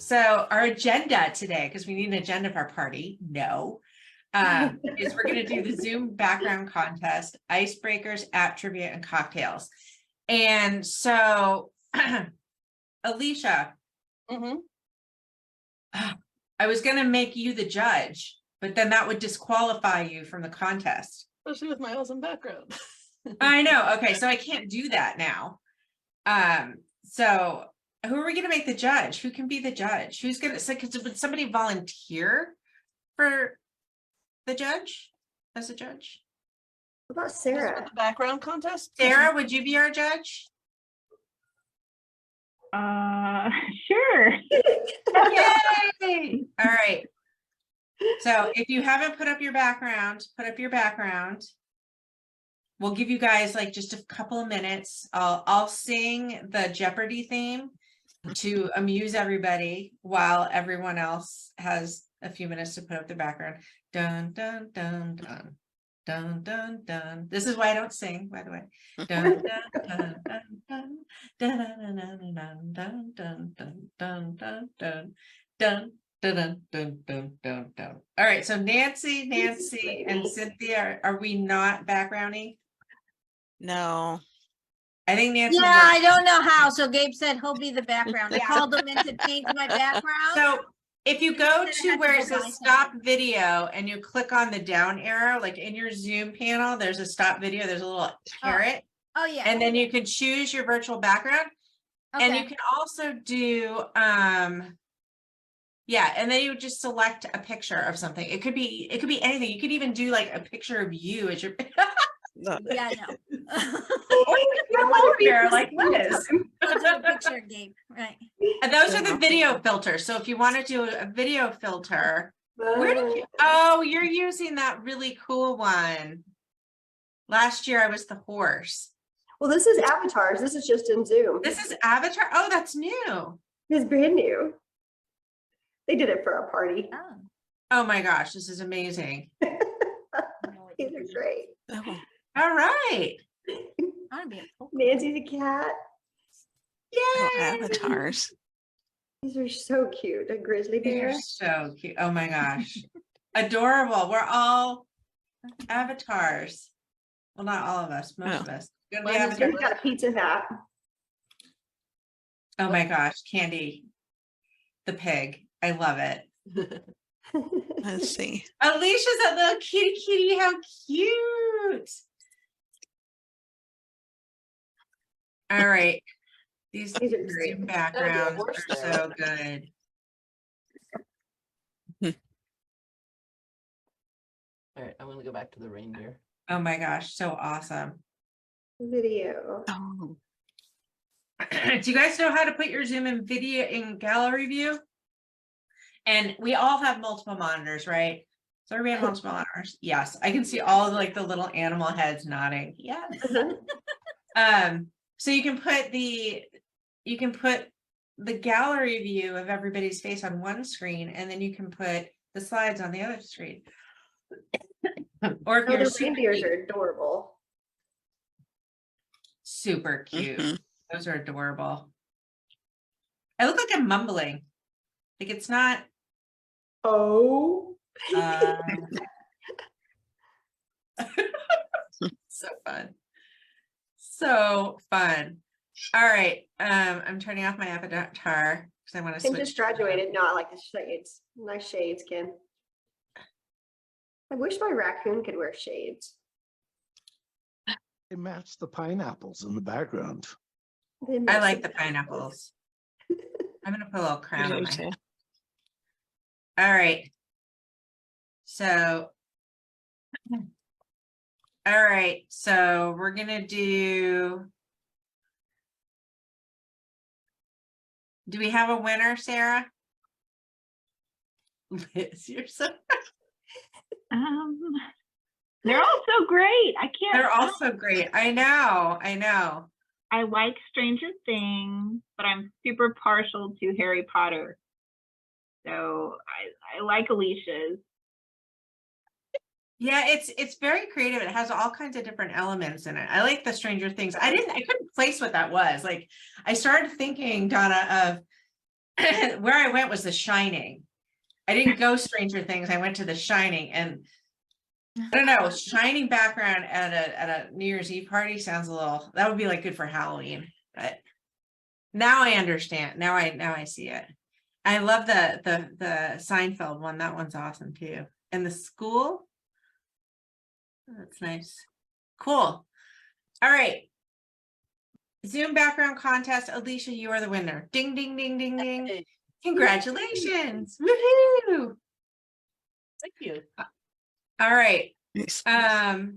So our agenda today, because we need an agenda for our party, is we're going to do the Zoom background contest, icebreakers, app trivia, and cocktails. And so, Alicia, I was going to make you the judge, but then that would disqualify you from the contest. Especially with my awesome background. I know. Okay, so I can't do that now. So who are we going to make the judge? Who can be the judge? Who's going to, would somebody volunteer for the judge as a judge? What about Sarah? The background contest? Sarah, would you be our judge? Sure. Yay! All right. So if you haven't put up your background, put up your background. We'll give you guys like just a couple of minutes. I'll sing the Jeopardy theme to amuse everybody while everyone else has a few minutes to put up their background. Dun dun dun dun dun dun dun. This is why I don't sing, by the way. Dun dun dun dun dun dun dun dun dun dun dun dun dun dun. Dun, dun, dun, dun, dun, dun. All right, so Nancy, and Cynthia, are we not backgrounding? No. I think Nancy. Yeah, I don't know how. So Gabe said he'll be the background. I called him in to change my background. So if you go to where it says stop video and you click on the down arrow, like in your Zoom panel, there's a stop video, there's a little carrot. Oh yeah. And then you can choose your virtual background. Okay. And you can also do yeah, and then you would just select a picture of something. It could be anything. You could even do like a picture of you as your Yeah, I know. or you could do a polar bear like Liz. I'll do a picture, Gabe. Right. And those are the video filters. So if you want to do a video filter, where did you? Oh, you're using that really cool one. Last year I was the horse. Well, this is avatars. This is just in Zoom. This is Avatar. Oh, that's new. It's brand new. They did it for a party. Oh. Oh my gosh, this is amazing. These are great. Oh. All right. I want to be a Pokemon. Nancy's a cat. Yay. Oh, avatars. These are so cute. A grizzly bear. You're so cute. Oh my gosh. Adorable. We're all avatars. Well, not all of us, most of us. Gonna be avatars. We got a pizza hat. Oh my gosh, Candy, the pig. I love it. Let's see. Alicia's a little kitty. How cute. All right. These These are great great. backgrounds horse are there. so good. All right, I'm gonna go back to the reindeer. Oh my gosh, so awesome. Video. Oh. Do you guys know how to put your Zoom in video in gallery view? And we all have multiple monitors, right? So we have multiple monitors. Yes, I can see all of like the little animal heads nodding. Yes. So you can put the gallery view of everybody's face on one screen, and then you can put the slides on the other screen. Or if Oh, you're the reindeers are adorable. super cute. Mhm. Those are adorable. I look like I'm mumbling. Like it's not Oh. so fun. So fun. All right. I'm turning off my avatar because I want to Kim switch. just graduated. No, I like the shades. Nice shades, Kim. I wish my raccoon could wear shades. They match the pineapples in the background. They I match like the pineapples. I'm gonna put a little crown on Me my too. head. All right. So we're gonna do we have a winner, Sarah? Liz, you're so They're all so great. I can't. they're also great. I know. I like Stranger Things, but I'm super partial to Harry Potter. So I like Alicia's. Yeah, it's very creative. It has all kinds of different elements in it. I like the Stranger Things. I couldn't place what that was. Like I started thinking, Donna, of where I went was The Shining. I didn't go Stranger Things. I went to The Shining, and I don't know, Shining background at a New Year's Eve party sounds a little, that would be like good for Halloween. But now I understand. Now I see it. I love the Seinfeld one. That one's awesome too. And the school. That's nice. Cool. All right. Zoom background contest. Alicia, you are the winner. Ding, ding, ding, ding, ding. Hey, Congratulations. Woohoo. thank you. All right. Nice. All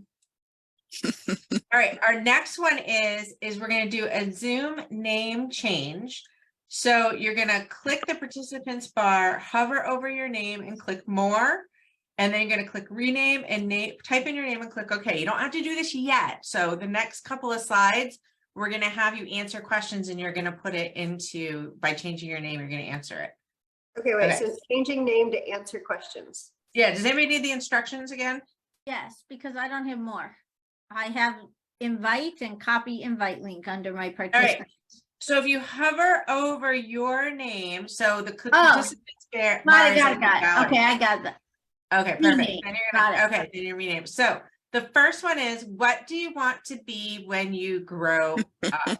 right. Our next one is we're going to do a Zoom name change. So you're going to click the participants bar, hover over your name and click more. And then you're going to click rename and type in your name and click OK. You don't have to do this yet. So the next couple of slides, we're going to have you answer questions and you're going to put it into, by changing your name, you're going to answer it. Okay, wait, Okay. so it's changing name to answer questions. Yeah. Does anybody need the instructions again? Yes, because I don't have more. I have invite and copy invite link under my participants. So if you hover over your name, so the Oh, participants bar Got is it, like the got it. gallery. Okay, I got that. Okay, perfect. Rename. Then you're Got gonna, it. okay, then you rename. So the first one is, what do you want to be when you grow up?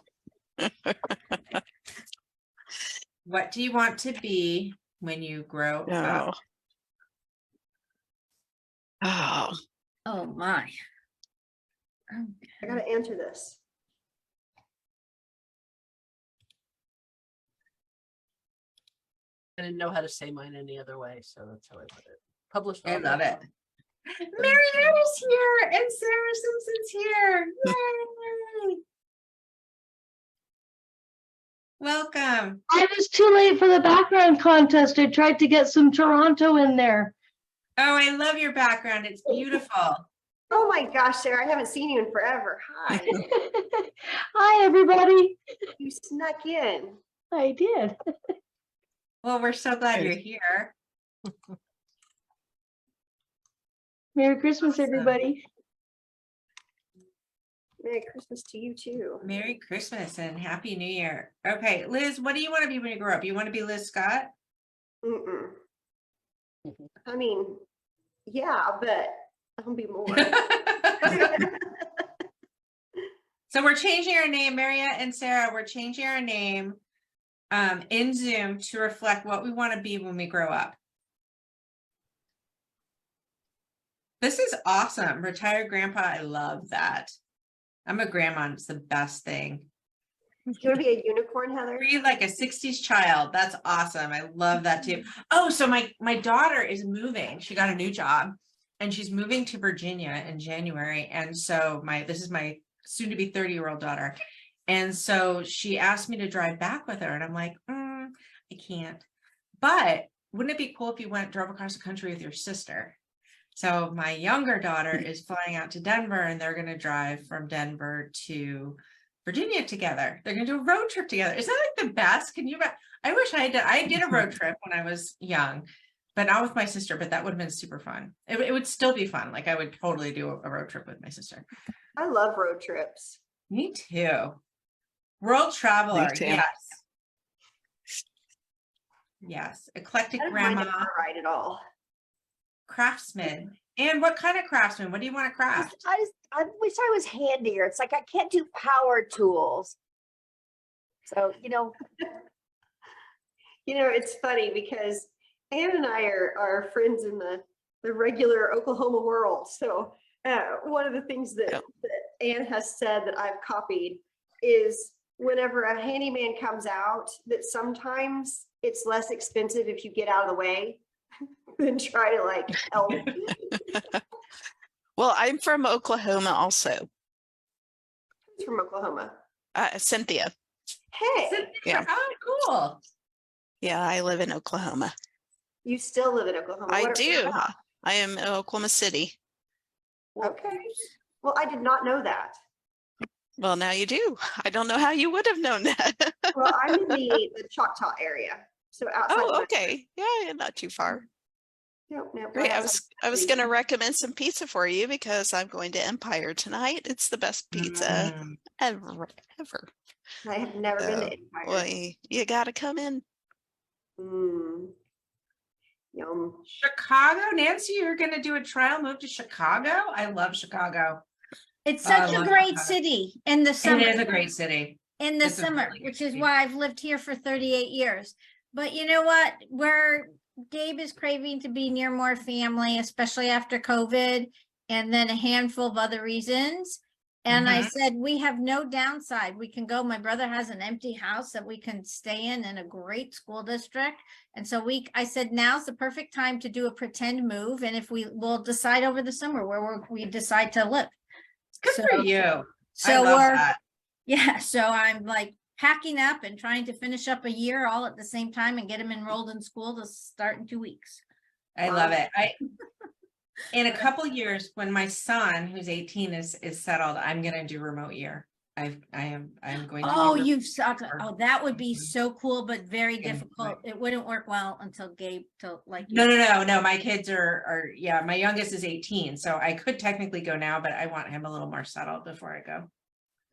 What do you want to be when you grow up? Oh, Oh, my. I gotta answer this. I didn't know how to say mine any other way, so that's how I put it. Published. I on love it. .com. Marianne is here and Sarah Simpson's here. Yay! Welcome. I was too late for the background contest. I tried to get some Toronto in there. Oh, I love your background. It's beautiful. Oh my gosh, Sarah, I haven't seen you in forever. Hi, Hi, everybody. you snuck in. I did. Well, we're so glad you're here. Merry Christmas, Awesome. everybody. Merry Christmas to you too. Merry Christmas and Happy New Year. Okay, Liz, what do you want to be when you grow up? You want to be Liz Scott? Mm-mm. I mean, yeah, but I'll be more. So we're changing our name, Maria and Sarah, we're changing our name in Zoom to reflect what we want to be when we grow up. This is awesome. Retired grandpa, I love that. I'm a grandma, it's the best thing. You want to be a unicorn, Heather? Breathe like a 60s child. That's awesome. I love that too. Oh, so my daughter is moving. She got a new job and she's moving to Virginia in January. And so this is my soon to be 30-year-old daughter. And so she asked me to drive back with her. And I'm like, I can't. But wouldn't it be cool if you drove across the country with your sister? So my younger daughter is flying out to Denver and they're going to drive from Denver to Virginia together. They're going to do a road trip together. Isn't that like the best? Can you? I wish I did a road trip when I was young, but not with my sister, but that would have been super fun. It would still be fun. Like I would totally do a road trip with my sister. I love road trips. Me too. World traveler. too. Yes. Yes. Eclectic I don't mind grandma, a car ride at all. craftsman. And what kind of craftsman? What do you want to craft? I wish I was handier. It's like I can't do power tools. So, It's funny because Ann and I are friends in the regular Oklahoma world. So one of the things that Ann has said that I've copied is whenever a handyman comes out, that sometimes it's less expensive if you get out of the way than try to like help. well, I'm from Oklahoma also. Who's from Oklahoma? Cynthia. Hey, Yeah. Oh, cool. Yeah, I live in Oklahoma. you still live in Oklahoma. I What- do. I am in Oklahoma City. Okay. Well, I did not know that. Well, now you do. I don't know how you would have known that. Well, I'm in the Choctaw area. So outside. Oh, of okay. Yeah, not too far. No, no. Great. right I outside was the going to city. recommend some pizza for you because I'm going to Empire tonight. It's the best pizza ever. I have never been to So, Empire. Well, you got to come in. Mm. Yum. Chicago, Nancy, you're gonna do a trial move to Chicago? I love Chicago. It's Oh, I such a love great Chicago. city in the It summer. is a great city. In the It's a summer, really good which is city. why I've lived here for 38 years. But you know what? Where Gabe is craving to be near more family, especially after COVID, and then a handful of other reasons. And I Mhm. said, we have no downside. We can go. My brother has an empty house that we can stay in a great school district. And so I said, now's the perfect time to do a pretend move. And if will decide over the summer where we decide to live. Good So- for you. I So love we're, that. yeah, so I'm like packing up and trying to finish up a year all at the same time and get him enrolled in school to start in 2 weeks. I Wow. love it. In a couple years, when my son, who's 18, is settled, I'm gonna do remote year. I'm going to. Oh, do you've sucked. or- Oh, that would be Mhm. so cool, but very Yeah, difficult. It wouldn't work well until Gabe, No. My kids yeah, my youngest is 18, so I could technically go now, but I want him a little more settled before I go.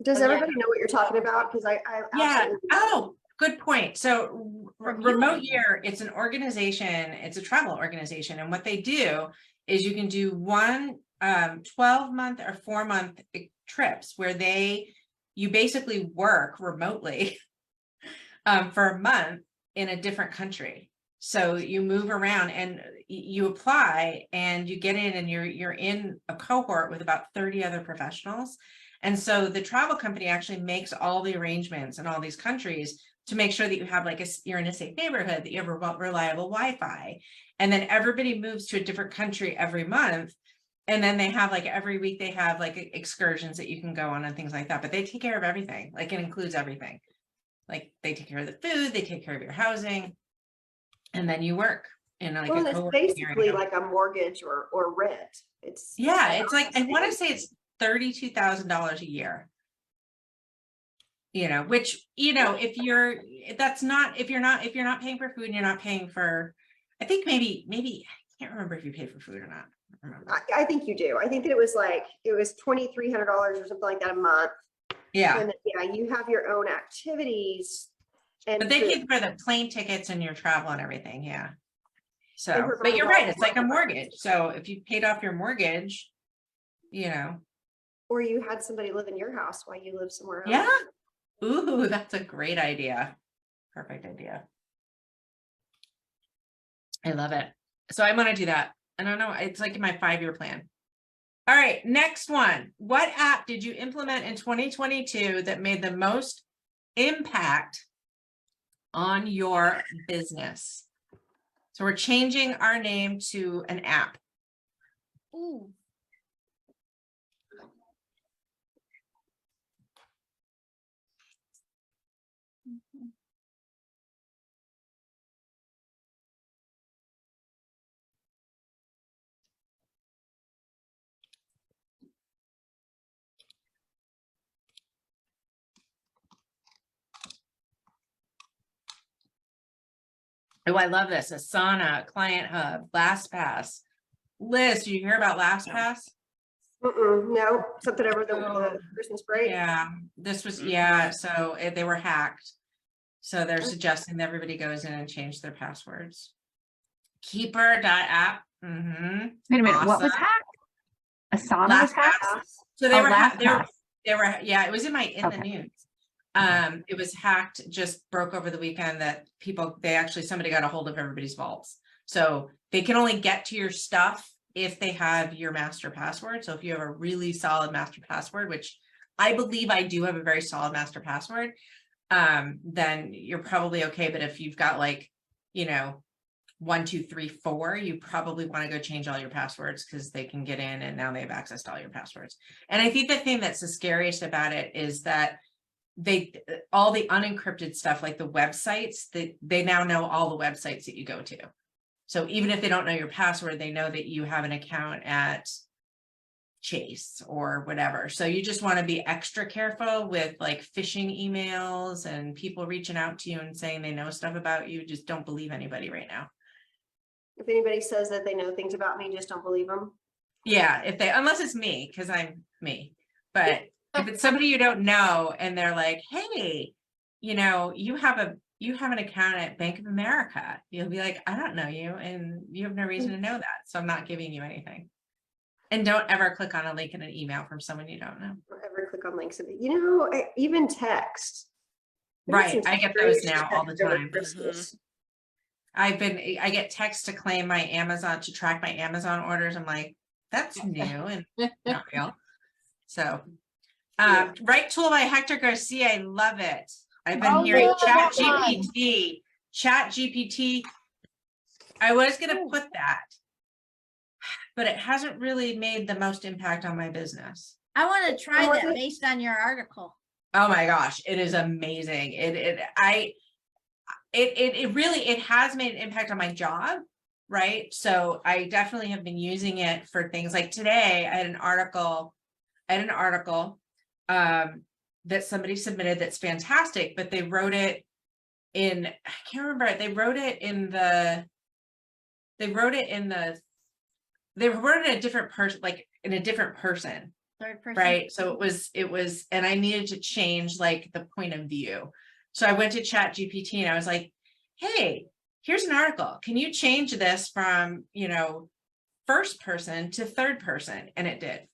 Does Oh, yeah. everybody know what you're talking about? Because I Yeah. absolutely. Oh, good point. So From you, I remote know. year, it's an organization, it's a travel organization. And what they do is you can do 12-month or 4-month trips where you basically work remotely for a month in a different country. So you move around and you apply and you get in and you're in a cohort with about 30 other professionals. And so the travel company actually makes all the arrangements in all these countries to make sure that you have you're in a safe neighborhood, that you have reliable Wi-Fi. And then everybody moves to a different country every month. And then they have every week they have excursions that you can go on and things like that. But they take care of everything. It includes everything. They take care of the food, they take care of your housing, and then you work in Well, a it's co-working basically area. like a mortgage or rent. It's. Yeah, it's I want to say it's $32,000 a year. Which, if you're not paying for food and you're not paying for, I think maybe, I can't remember if you pay for food or not. I don't remember. I think you do. I think that it was $2,300 or something like that a month. Yeah, And yeah, you have your own activities. And but they food. pay for the plane tickets and your travel and everything. Yeah. So, They but provide you're all right. the It's like a Wi-Fi. mortgage. So if you paid off your mortgage, Or you had somebody live in your house while you live somewhere else. yeah. Ooh, that's a great idea. Perfect idea. I love it. So I'm going to do that. I don't know. It's in my 5-year plan. All right. Next one. What app did you implement in 2022 that made the most impact on your business? So we're changing our name to an app. Ooh. Oh, I love this. Asana, Client Hub, LastPass. Liz, did you hear about LastPass? No, something over the Oh, Christmas break. Yeah, this was, so they were hacked. So they're suggesting that everybody goes in and change their passwords. Keeper.app. Mm-hmm. Wait a minute, what was Awesome. hacked? Asana was hacked? So they Oh, were, LastPass. it was in the Okay. news. It was hacked, just broke over the weekend that somebody got a hold of everybody's vaults. So they can only get to your stuff if they have your master password. So if you have a really solid master password, which I believe I do have a very solid master password, then you're probably okay. But if you've got 1, 2, 3, 4, you probably want to go change all your passwords because they can get in and now they have access to all your passwords. And I think the thing that's the scariest about it is that all the unencrypted stuff, like the websites, they now know all the websites that you go to. So even if they don't know your password, they know that you have an account at Chase or whatever. So you just want to be extra careful with phishing emails and people reaching out to you and saying they know stuff about you. Just don't believe anybody right now. If anybody says that they know things about me, just don't believe them. Yeah, unless it's me, because I'm me. But if it's somebody you don't know and they're like, hey, you have you have an account at Bank of America. You'll be like, I don't know you, and you have no reason to know that. So I'm not giving you anything. And don't ever click on a link in an email from someone you don't know. Don't ever click on links. You know, even text. Right. I get those now all the Text over time. Christmas. I get texts to claim my Amazon, to track my Amazon orders. I'm like, that's new and not real. So, Yeah. Right Tool by Hector Garcia. I love it. I've been Oh, hearing yeah, Chat that one. GPT. Chat GPT. I was going to put that, but it hasn't really made the most impact on my business. I want to try was that it? based on your article. Oh my gosh, it is amazing. It really, it has made an impact on my job, right? So I definitely have been using it for things like today. I had an article that somebody submitted that's fantastic, but they wrote it in, I can't remember, they wrote it in a different person, like in a different person. Third person. Right. So it was, and I needed to change like the point of view. So I went to Chat GPT and I was like, hey, here's an article. Can you change this from, first person to third person? And it did.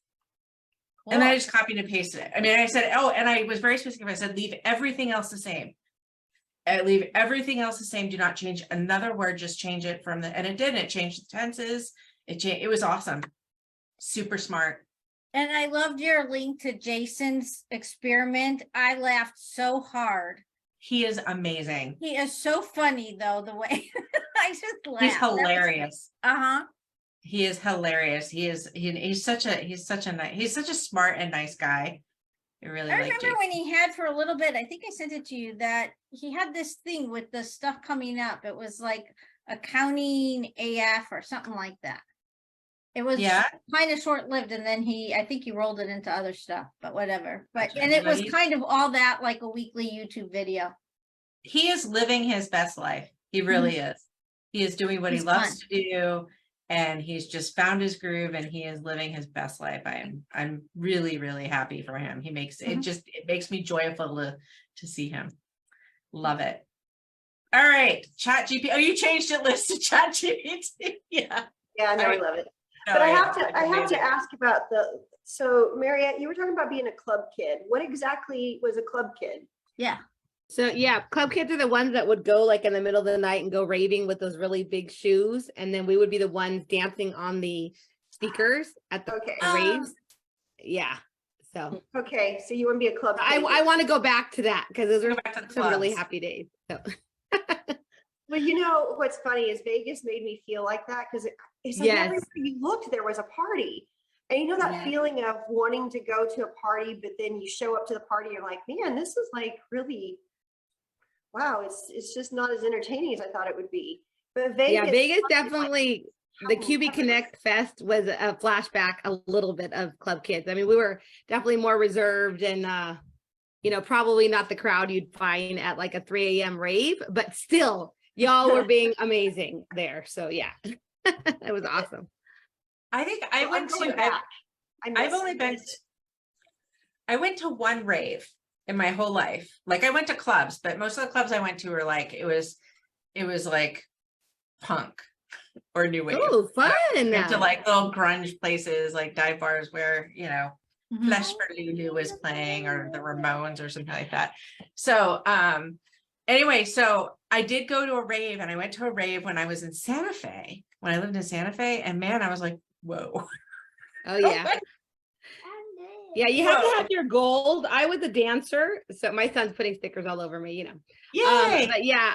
And then I just copied and pasted it. I mean, I said, oh, and I was very specific. I said, leave everything else the same. Leave everything else the same. Do not change another word. Just change it from and it did. It changed the tenses. It was awesome. Super smart. And I loved your link to Jason's experiment. I laughed so hard. He is amazing. He is so funny though, the way I just laughed. He's hilarious. Uh-huh. He is hilarious. He's such a smart and nice guy. I really I like remember when he had for a little bit, I think I sent it to you, that he had this thing with the stuff coming up. It was like accounting AF or something like that. It was kind of short-lived, and then I think he rolled it into other stuff, but whatever. But Gotcha. and it was He's- kind of all that like a weekly YouTube video. He is living his best life. He really is. He is doing what He's he loves fun. to do, and he's just found his groove, and he is living his best life. I'm really, really happy for him. He makes it makes me joyful to see him. Love it. All right, Chat GPT. Oh, you changed it, Liz, to Chat GPT. Yeah. Yeah, no, I love it. But I have to ask about so Mariette, you were talking about being a club kid. What exactly was a club kid? Yeah. So yeah, club kids are the ones that would go like in the middle of the night and go raving with those really big shoes. And then we would be the ones dancing on the speakers at the Okay. raves. Yeah. So Okay, so you want to be a club kid. I want to go back to that because those Go are back to the some really clubs. happy days. So Well, you know, what's funny is Vegas made me feel like that because it's like Yes. everywhere you looked, there was a party. And you know that Yeah. feeling of wanting to go to a party, but then you show up to the party, you're like, man, this is like really, wow, it's just not as entertaining as I thought it would be. But Vegas, yeah, Vegas like, definitely, the QB Connect Fest was a flashback a little bit of club kids. I mean, we were definitely more reserved and probably not the crowd you'd find at like a 3 a.m. rave, but still y'all were being amazing there. So yeah, it was awesome. I think I I'm went going to. back. I've only been. I went to one rave in my whole life. Like I went to clubs, but most of the clubs I went to were like it was like punk or new wave. Oh, fun. Went to like little grunge places, like dive bars where Mhm. Flesh for Lulu was playing or the Ramones or something like that. So anyway, so I did go to a rave, and I went to a rave when I was in Santa Fe, when I lived in Santa Fe, and man, I was like, whoa. Oh yeah. Yeah, you have to have your gold. I was a dancer, so my son's putting stickers all over me, Yay. But yeah,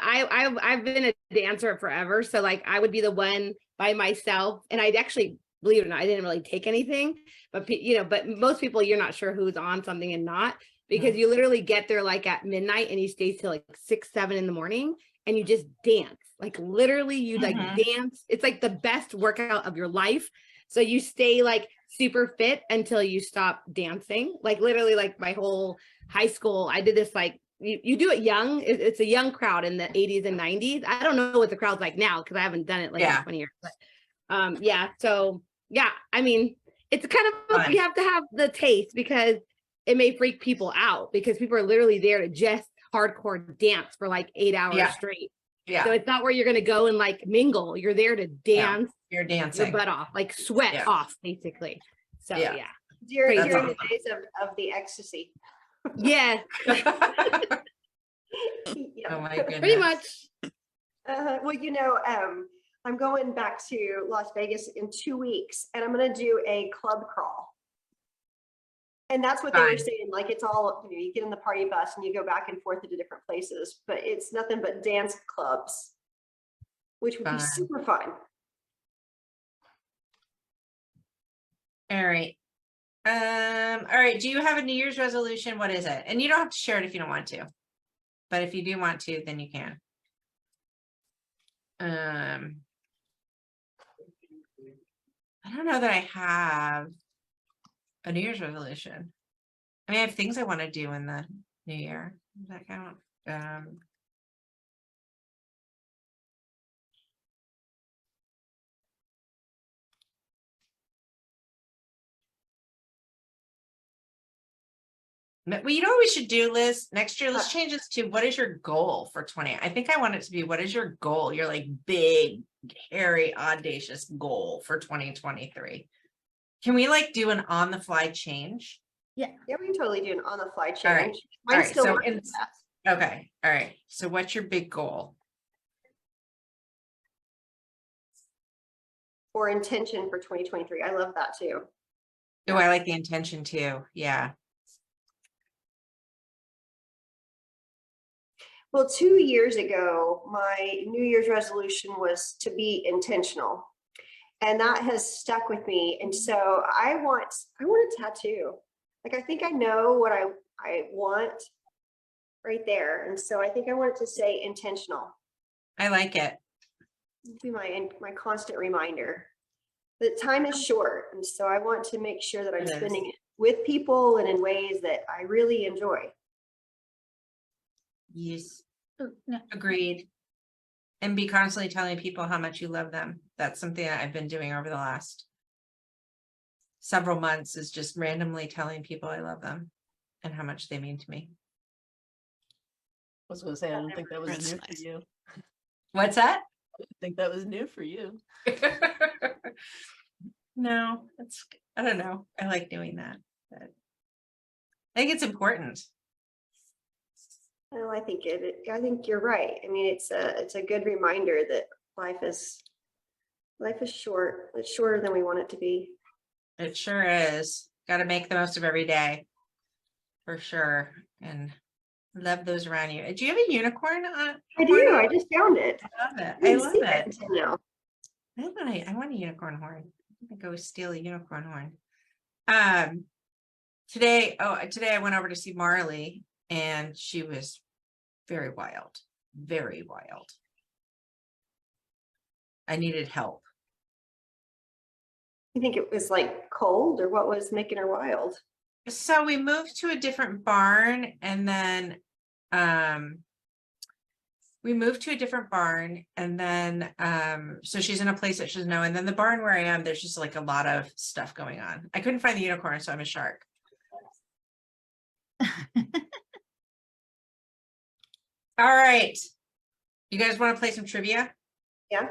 I've been a dancer forever. So like I would be the one by myself, and I'd actually, believe it or not, I didn't really take anything, but but most people, you're not sure who's on something and not, because you literally get there like at midnight and you stay till like 6, 7 in the morning and you just dance. Like literally you like dance. It's like the best workout of your life. So you stay like super fit until you stop dancing. Like literally like my whole high school, I did this like, you do it young. It's a young crowd in the 80s and 90s. I don't know what the crowd's like now because I haven't done it like in 20 years. But yeah, so yeah, I mean, it's kind of, Fun. you have to have the taste because it may freak people out because people are literally there to just hardcore dance for like 8 hours Yeah. straight. So Yeah, it's not where you're gonna go and like mingle. You're there to dance you're your dancing. butt off, like sweat Yeah. off, basically. So Yeah. yeah. During, Crazy. during the That's days of the ecstasy. Yeah, Yeah. Oh my goodness. pretty much. Well, I'm going back to Las Vegas in 2 weeks and I'm gonna do a club crawl. And that's what they were Fine. saying, like, it's all, you get in the party bus and you go back and forth into different places, but it's nothing but dance clubs, which would be Fun. super fun. All right. All right. Do you have a New Year's resolution? What is it? And you don't have to share it if you don't want to. But if you do want to, then you can. I don't know that I have a New Year's resolution. I mean, I have things I want to do in the new year. Does that count? Well, you know what we should do, Liz? Next year, let's change this to what is your goal for 20? I think I want it to be what is your goal? Your like big, hairy, audacious goal for 2023. Can we like do an on the fly change? Yeah, we can totally do an on the fly All right. change. All Mine's right. still So working in, on that. okay. All right. So what's your big goal? Or intention for 2023. I love that too. Oh, I like the intention too. Yeah. Well, 2 years ago, my New Year's resolution was to be intentional. And that has stuck with me. And so I want a tattoo. Like, I think I know what I want right there. And so I think I want it to say intentional. I like it. It'll be my constant reminder that time is short. And so I want to make sure that I'm It is. spending it with people and in ways that I really enjoy. Yes. Ooh, no. Agreed. And be constantly telling people how much you love them. That's something that I've been doing over the last several months, is just randomly telling people I love them and how much they mean to me. I was gonna say, I don't think that was That's new nice. for you. What's that? I think that was new for you. No, I don't know. I like doing that, but I think it's important. Well, I think you're right. I mean, it's a good reminder that life is short. It's shorter than we want it to be. It sure is. Got to make the most of every day, for sure. And love those around you. Do you have a unicorn? I do. I just found it. I love it. I didn't love see it. until now. I want a unicorn horn. I'm gonna go steal a unicorn horn. Today I went over to see Marley, and she was very wild, very wild. I needed help. You think it was like cold, or what was making her wild? So we moved to a different barn, and then so she's in a place that she doesn't know, and then the barn where I am, there's just like a lot of stuff going on. I couldn't find the unicorn, so I'm a shark. All right, you guys want to play some trivia? Yeah.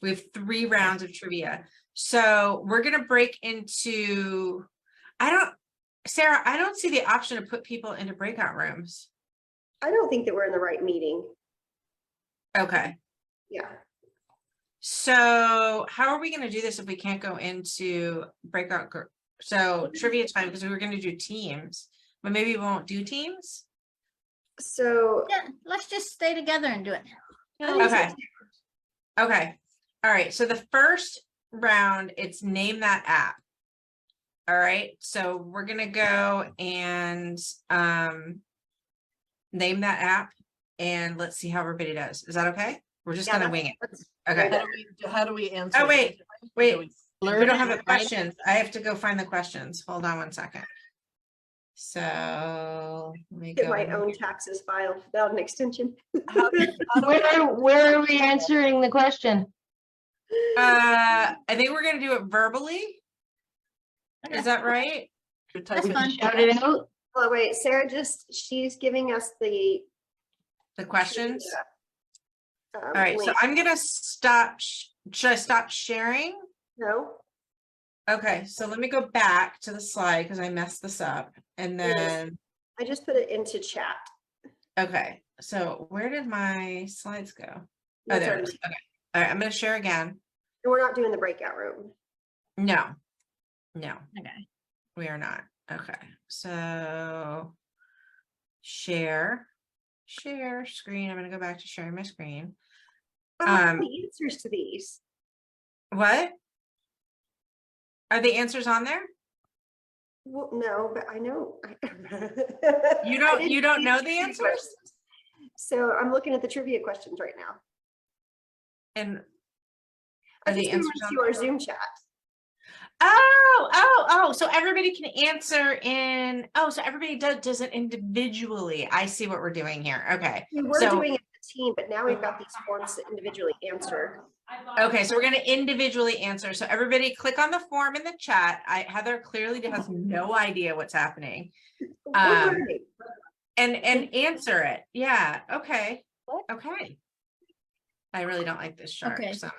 We have 3 rounds of trivia. So we're going to break into, Sarah, I don't see the option to put people into breakout rooms. I don't think that we're in the right meeting. Okay. Yeah. So how are we going to do this if we can't go into breakout? So trivia time, because we were going to do teams, but maybe we won't do teams. So Yeah, let's just stay together and do it. Okay. Okay. All right. So the first round, it's name that app. All right. So we're going to go and name that app, and let's see how everybody does. Is that okay? We're just going to wing it. Okay. How do we answer? Oh, wait. Do Wait. we We learn don't have it? the questions. I have to go find the questions. Hold on one second. So let me get go. my in own here. taxes filed without an extension. How do we- Where are we answering the question? I think we're going to do it verbally. Is that right? You're typing fine. in Shout chat? it out. Oh, wait, Sarah she's giving us the. questions. All All right, so I'm gonna stop. Should I stop sharing? No, Okay, so let me go back to the slide because I messed this up. And Yes. then, I just put it into chat. okay, so where did my slides go? Oh, That's there it already- is. Okay. All right, I'm gonna share again. And we're not doing the breakout room. No, Okay. we are not. Okay, so share screen. I'm gonna go back to sharing my screen. But I have the answers to these. What? Are the answers on there? Well, no, but I know. You don't I didn't see know the trivia answers? questions. So I'm looking at the trivia questions right now. And I are the just threw them answers on into our Zoom chat. Oh, so everybody can answer in, so everybody does it individually. I see what we're doing here. Okay. We were So- doing it as a team, but now we've got these forms to individually answer. Okay, so we're gonna individually answer. So everybody click on the form in the chat. Heather clearly has no idea what's happening. We're learning. And answer it. Yeah, okay. What? Okay. I really don't like this shark. Okay. So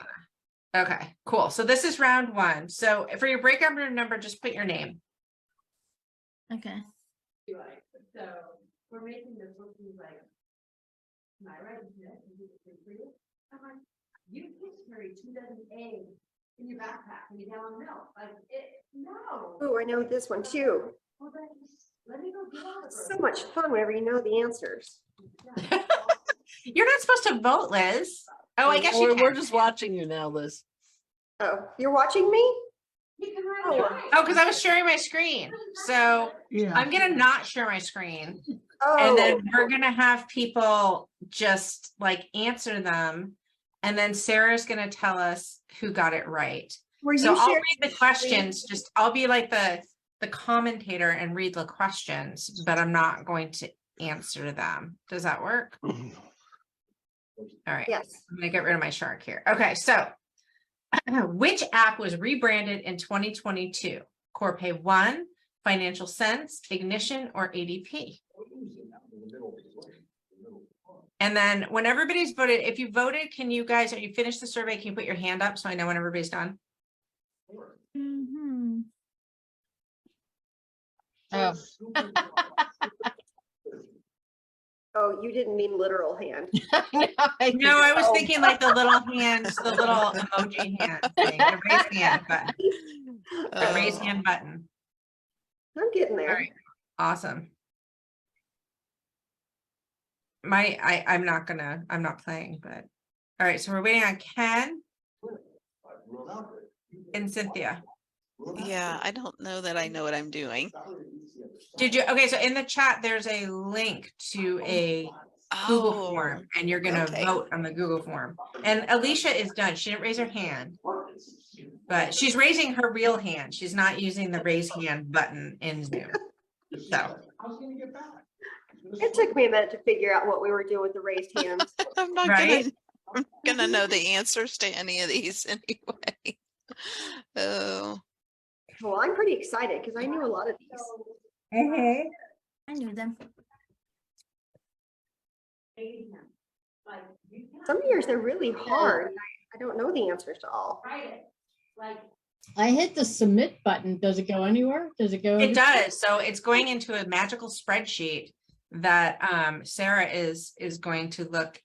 okay, cool. So this is round one. So for your breakout room number, just put your name. Okay. So we're making this look like. Am I right? I'm like, you kissed Harry 2 dozen eggs in your backpack and you down milk. Like no. Oh, I know this one too. Well, then, let me go get all the So much fun whenever you know the answers. You're not supposed to vote, Liz. Oh, I guess you We're can. just watching you now, Liz. Oh, you're watching me? Oh, because I was sharing my screen. So Yeah. I'm gonna not share my screen. Oh, And then we're gonna have people just like answer them. And then Sarah's gonna tell us who got it right. were you So I'll sharing read the questions, just I'll be like the commentator and read the questions, but I'm not going to answer them. Does that work? All right. Yes. I'm gonna get rid of my shark here. Okay, so which app was rebranded in 2022? Corpay One, Financial Sense, Ignition, or ADP? And then when everybody's voted, if you voted, can you guys, are you finished the survey? Can you put your hand up so I know when everybody's done? Mhm. Oh, Oh, you didn't mean literal hand. No, I was thinking like the little hands, the little emoji hand thing, the raise hand button. The raise hand button. I'm getting All there. right, awesome. I'm not playing, but all right, so we're waiting on Ken and Cynthia. Yeah, I don't know that I know what I'm doing. Did you, okay, so in the chat, there's a link to a Google Oh, form and you're gonna okay. vote on the Google form. And Alicia is done. She didn't raise her hand. But she's raising her real hand. She's not using the raise hand button in Zoom. So, It took me a minute to figure out what we were doing with the raised hands. I'm not Right? gonna know the answers to any of these anyway. Oh, Well, I'm pretty excited because I knew a lot of these. I knew them. Some years they're really hard. I don't know the answers to all. I hit the submit button. Does it go anywhere? Does it go? it does. So it's going into a magical spreadsheet that Sarah is going to look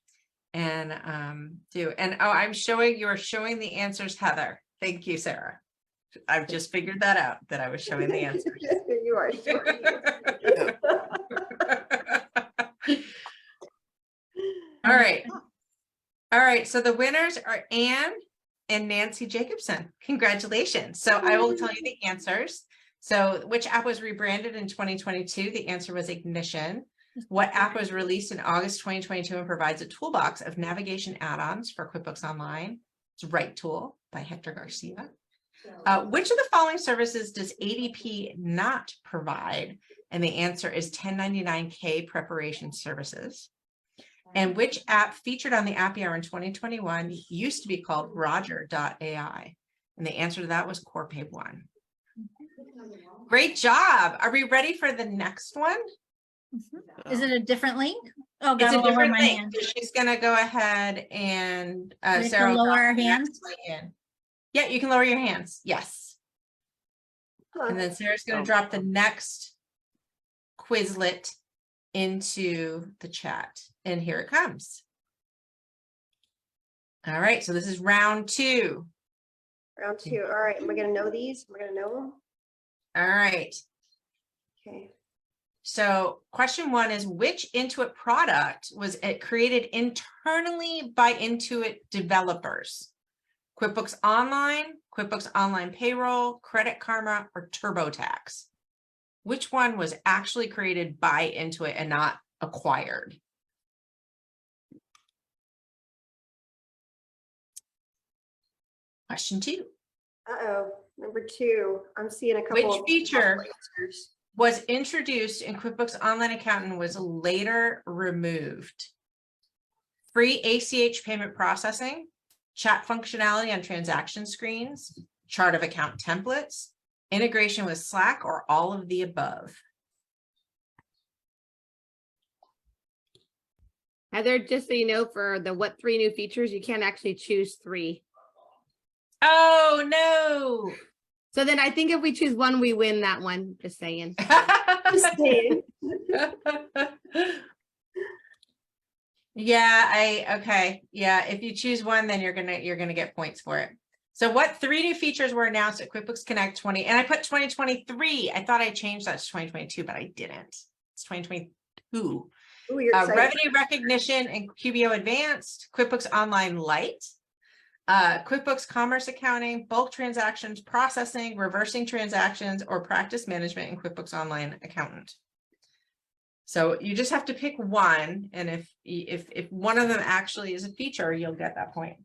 and do. And oh, you're showing the answers, Heather. Thank you, Sarah. I've just figured that out, that I was showing the answers. You are sure. All right. All right. So the winners are Anne and Nancy Jacobson. Congratulations. So I will tell you the answers. So which app was rebranded in 2022? The answer was Ignition. What app was released in August 2022 and provides a toolbox of navigation add-ons for QuickBooks Online? It's Right Tool by Hector Garcia. Which of the following services does ADP not provide? And the answer is 1099K preparation services. And which app featured on the Appy Hour in 2021 used to be called Roger.ai? And the answer to that was Corpay One. Great job. Are we ready for the next one? Is it a different link? Oh, It's gotta a lower different my thing. hand. So she's gonna go ahead and We have to Sarah will lower drop our the hands? next link in. Yeah, you can lower your hands. Yes. And then Sarah's gonna drop the next Quizlet into the chat. And here it comes. All right, so this is round 2. Round 2. All right, am I gonna know these? Am I gonna know them? All right. Okay. So question 1 is, which Intuit product was it created internally by Intuit developers? QuickBooks Online, QuickBooks Online Payroll, Credit Karma, or TurboTax? Which one was actually created by Intuit and not acquired? Question 2. Uh-oh, number 2. I'm seeing a couple Which of feature possible answers. was introduced in QuickBooks Online Accountant was later removed? Free ACH payment processing, chat functionality on transaction screens, chart of account templates, integration with Slack, or all of the above? Heather, just so you know, for the what 3 new features, you can't actually choose 3. Oh, no. So then I think if we choose one, we win that one. Just saying. Just saying. Yeah, okay. Yeah, if you choose one, then you're gonna get points for it. So what 3 new features were announced at QuickBooks Connect 20? And I put 2023. I thought I changed that to 2022, but I didn't. It's 2022. Ooh, you're excited. Revenue recognition and QBO Advanced, QuickBooks Online Lite, QuickBooks Commerce Accounting, bulk transactions processing, reversing transactions, or practice management in QuickBooks Online Accountant. So you just have to pick one, and if one of them actually is a feature, you'll get that point.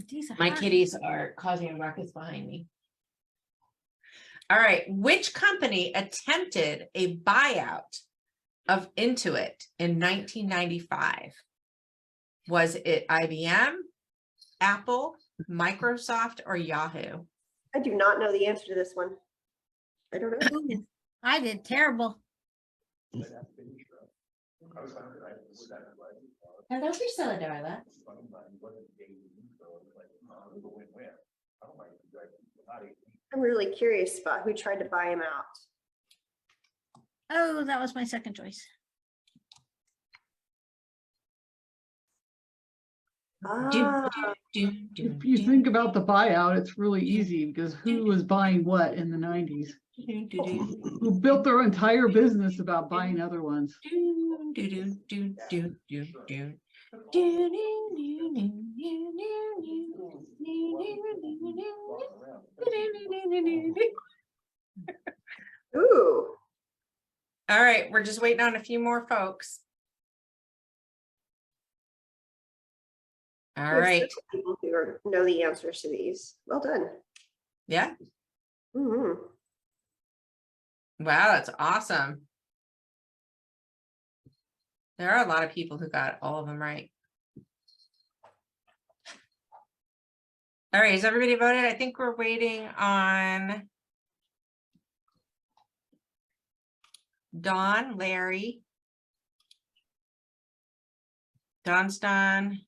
These are My hard. kitties are causing a ruckus behind me. All right, which company attempted a buyout of Intuit in 1995? Was it IBM, Apple, Microsoft, or Yahoo? I do not know the answer to this one. I don't know. Ooh, I did terrible. Now, don't be silly, Darla. I'm really curious about who tried to buy him out. Oh, that was my second choice. Ah, If you think about the buyout, it's really easy because who was buying what in the 90s? Who built their entire business about buying other ones? ooh. All right, we're just waiting on a few more folks. All There's right. several people who know the answers to these. Well done. Yeah. Mhm. Wow, that's awesome. There are a lot of people who got all of them right. All right, has everybody voted? I think we're waiting on Dawn, Larry. Dawn's done.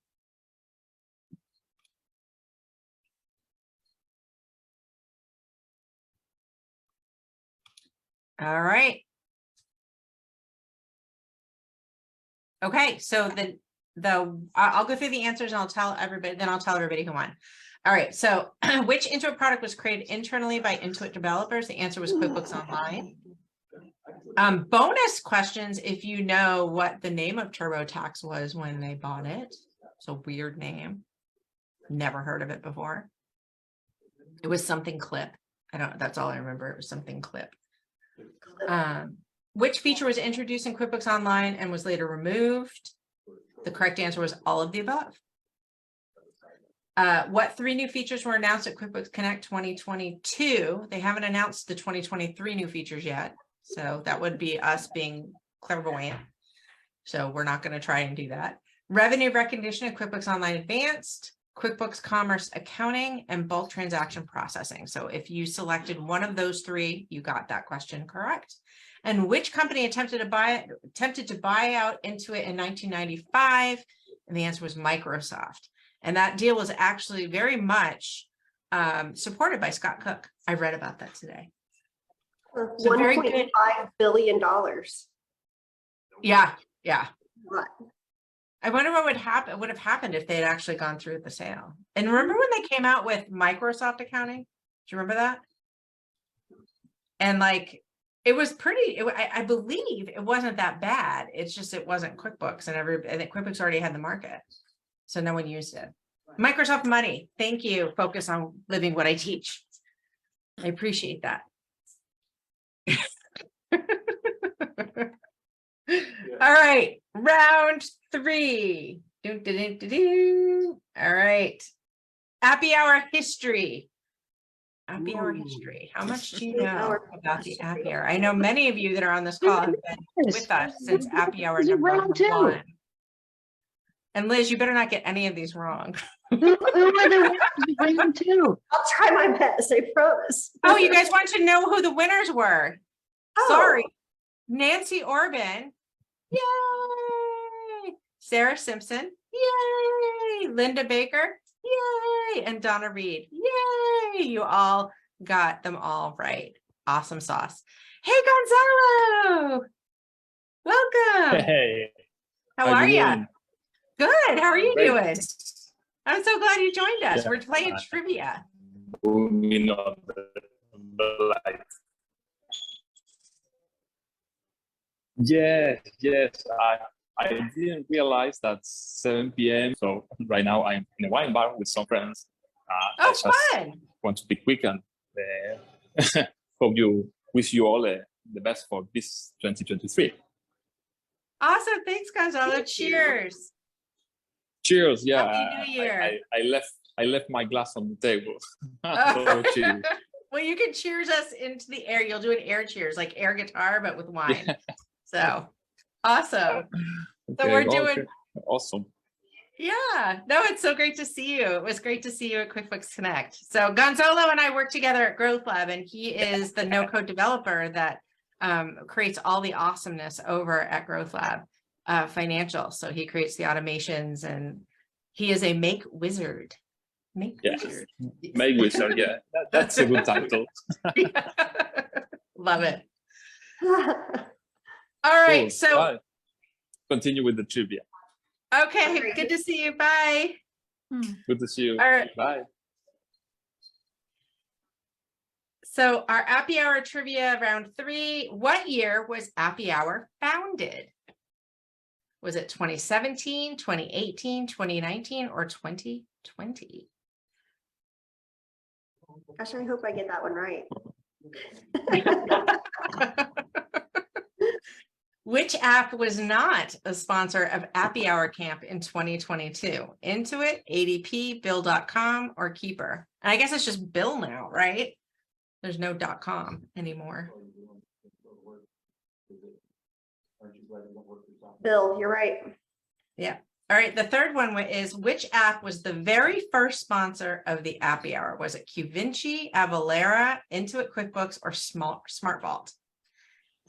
All right. Okay, so I'll go through the answers and I'll tell everybody who won. All right, so which Intuit product was created internally by Intuit developers? The answer was QuickBooks Online. Bonus questions if you know what the name of TurboTax was when they bought it. It's a weird name. Never heard of it before. It was something Clip. That's all I remember. It was something Clip. Which feature was introduced in QuickBooks Online and was later removed? The correct answer was all of the above. What 3 new features were announced at QuickBooks Connect 2022? They haven't announced the 2023 new features yet. So that would be us being clairvoyant. So we're not going to try and do that. Revenue recognition in QuickBooks Online Advanced, QuickBooks Commerce Accounting, and bulk transaction processing. So if you selected one of those three, you got that question correct. And which company attempted to buy out Intuit in 1995? And the answer was Microsoft. And that deal was actually very much supported by Scott Cook. I read about that today. For So very good. $1.5 billion. Yeah, yeah. What? I wonder what would have happened if they had actually gone through with the sale. And remember when they came out with Microsoft accounting? Do you remember that? And like, it was pretty, I believe it wasn't that bad. It's just, it wasn't QuickBooks, and I think QuickBooks already had the market. So no one used it. Microsoft money. Thank you. Focus on living what I teach. I appreciate that. All right, round 3. All right. Appy Hour history. Appy Hour history. How much do you know about the Appy Hour? I know many of you that are on this call have been with us since Appy Hour number round 2. 1. And Liz, you better not get any of these wrong. Who are the winners of round 2? I'll try my best, I promise. Oh, you guys want to know who the winners were? Oh. Sorry. Nancy Orban. Yay! Sarah Simpson. Yay! Linda Baker. Yay! And Donna Reed. Yay! You all got them all right. Awesome sauce. Hey, Gonzalo. Welcome. Hey, How how are you you? doing? Good. How are you Great. doing? I'm so glad you joined us. Yeah. We're playing trivia. You know, like, yes, I didn't realize that 7 p.m. So right now I'm in a wine bar with some friends. I Oh, just fun. want to be quick and wish you all the best for this 2023. Awesome. Thanks, Gonzalo. Cheers. Cheers! Yeah, Happy New Year. I left my glass on the table. Oh. So cheers. Well, you can cheers us into the air. You'll do an air cheers, like air guitar, but with wine. So awesome. So we're doing, okay. Awesome. yeah. No, it's so great to see you. It was great to see you at QuickBooks Connect. So Gonzalo and I work together at Growth Lab, and he is the no-code developer that creates all the awesomeness over at Growth Lab Financial. So he creates the automations, and he is a make wizard. Make Yes. wizard. Make wizard, yeah. That's a good title. Love it. All right. Cool. So, Bye. Continue with the trivia. okay. Alright. Good to see you. Bye. Good to see you. All right. Bye. So our Appy Hour trivia round 3. What year was Appy Hour founded? Was it 2017, 2018, 2019, or 2020? Gosh, I hope I get that one right. Which app was not a sponsor of Appy Hour Camp in 2022? Intuit, ADP, Bill.com, or Keeper? And I guess it's just Bill now, right? There's no .com anymore. Bill, you're right. Yeah. All right. The third one is, which app was the very first sponsor of the Appy Hour? Was it QVinci, Avalara, Intuit QuickBooks, or SmartVault?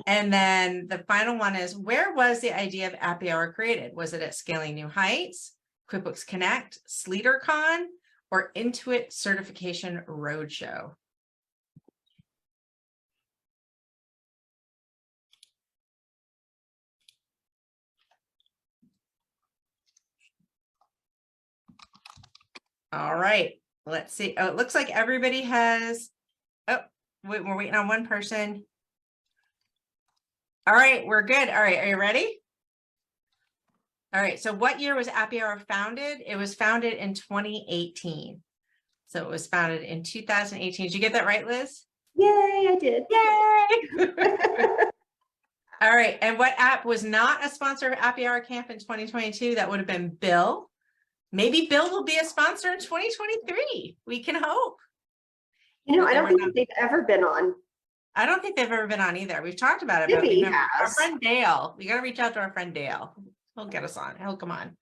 And then the final one is, where was the idea of Appy Hour created? Was it at Scaling New Heights, QuickBooks Connect, SleaterCon, or Intuit Certification Roadshow? All right, let's see. Oh, it looks like everybody has, oh, wait, we're waiting on one person. All right, we're good. All right, are you ready? All right, so what year was Appy Hour founded? It was founded in 2018. So it was founded in 2018. Did you get that right, Liz? Yay, I did. Yay! All right, and what app was not a sponsor of Appy Hour Camp in 2022? That would have been Bill. Maybe Bill will be a sponsor in 2023. We can hope. You know, I don't They were think they've ever been on. I don't think they've ever been on either. We've talked about it, but Maybe he our has. friend Dale, we got to reach out to our friend Dale. He'll get us on. He'll come on.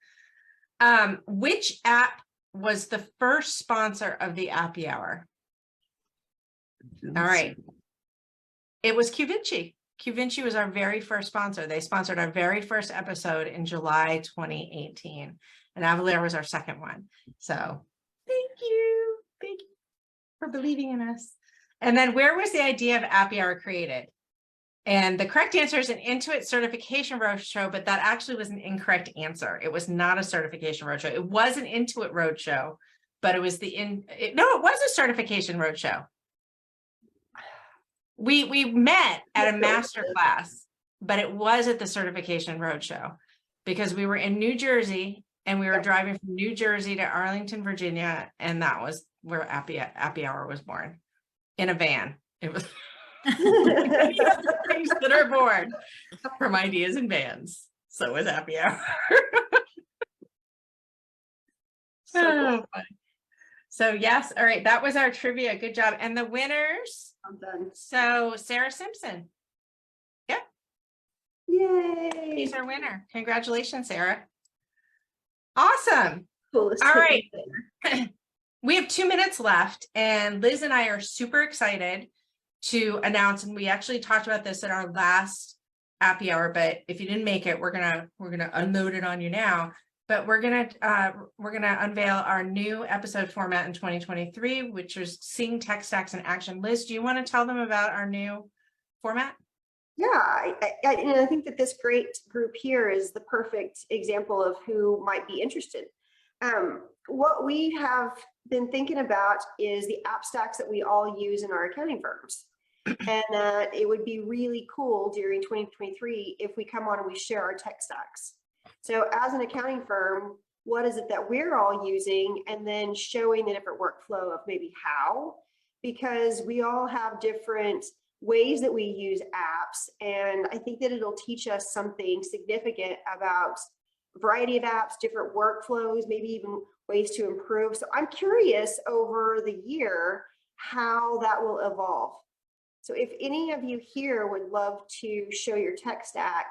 Which app was the first sponsor of the Appy Hour? All right. It was Q Vinci. Q Vinci was our very first sponsor. They sponsored our very first episode in July 2018. And Avalier was our second one. So thank you. Thank you for believing in us. And then where was the idea of Appy Hour created? And the correct answer is an Intuit certification roadshow, but that actually was an incorrect answer. It was not a certification roadshow. It was an Intuit roadshow, but it was it was a certification roadshow. We met at a master class, but it was at the certification roadshow because we were in New Jersey and we were driving from New Jersey to Arlington, Virginia, and that was where Appy Hour was born in a van. It was things that are born from ideas in vans. So was Appy Hour. Oh, funny. So yes, all right, that was our trivia. Good job. And the winners. I'm done. So Sarah Simpson. Yep, Yay. he's our winner. Congratulations, Sarah. Awesome. Coolest All thing right. there. We have 2 minutes left, and Liz and I are super excited to announce, and we actually talked about this at our last Appy Hour, but if you didn't make it, we're gonna unload it on you now. But we're gonna unveil our new episode format in 2023, which is Seeing Tech Stacks in Action. Liz, do you want to tell them about our new format? Yeah, I think that this great group here is the perfect example of who might be interested. What we have been thinking about is the app stacks that we all use in our accounting firms. And that it would be really cool during 2023 if we come on and we share our tech stacks. So as an accounting firm, what is it that we're all using, and then showing the different workflow of maybe how, because we all have different ways that we use apps. And I think that it'll teach us something significant about a variety of apps, different workflows, maybe even ways to improve. So I'm curious over the year how that will evolve. So if any of you here would love to show your tech stack,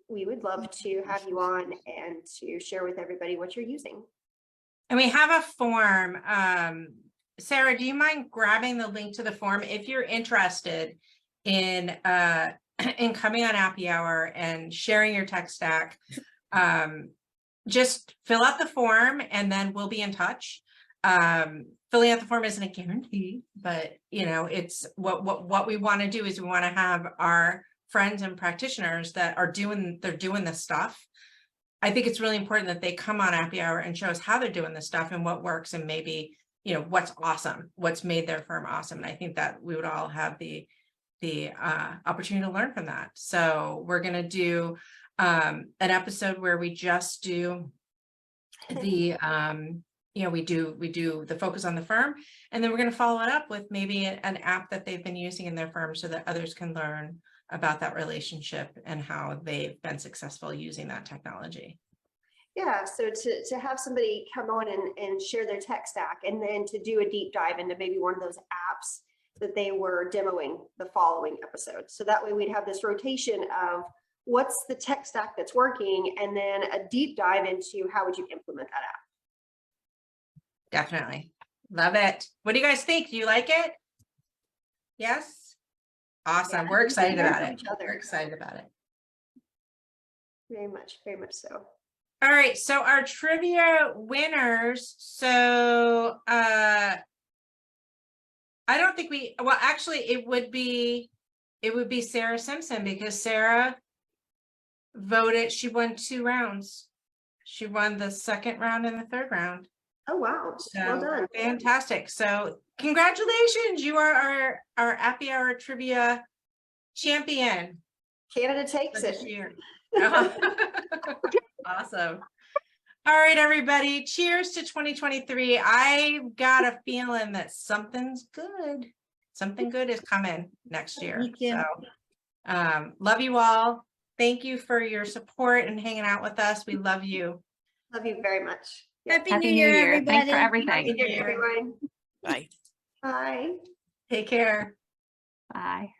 we would love to have you on and to share with everybody what you're using. And we have a form. Sarah, do you mind grabbing the link to the form if you're interested in coming on Appy Hour and sharing your tech stack? Just fill out the form and then we'll be in touch. Filling out the form isn't a guarantee, but you know, it's what we want to do is we want to have our friends and practitioners that are doing this stuff. I think it's really important that they come on Appy Hour and show us how they're doing this stuff and what works, and maybe, you know, what's awesome, what's made their firm awesome. And I think that we would all have the opportunity to learn from that. So we're going to do an episode where we just do the you know, we do the focus on the firm, and then we're going to follow it up with maybe an app that they've been using in their firm so that others can learn about that relationship and how they've been successful using that technology. Yeah, so to have somebody come on and share their tech stack, and then to do a deep dive into maybe one of those apps that they were demoing the following episode. So that way we'd have this rotation of what's the tech stack that's working, and then a deep dive into how would you implement that app. Definitely. Love it. What do you guys think? Do you like it? Yes? Awesome. Yeah, We're excited learn about from it. each other. We're excited about it. Very much so. All right. So our trivia winners. So I don't think well, actually it would be Sarah Simpson, because Sarah voted. She won 2 rounds. She won the 2nd round and the 3rd round. Oh, wow. Well So, done. fantastic. So congratulations. You are our Appy Hour trivia champion Canada for takes this it. year. Awesome. All right, everybody. Cheers to 2023. I've got a feeling that something good is coming next year. Me too. So love you all. Thank you for your support and hanging out with us. We love you. Love you very much. Yeah. Happy New Year, everybody. Thanks for everything. Happy New Thank you, Year. everyone. Bye. Bye. Take care. Bye.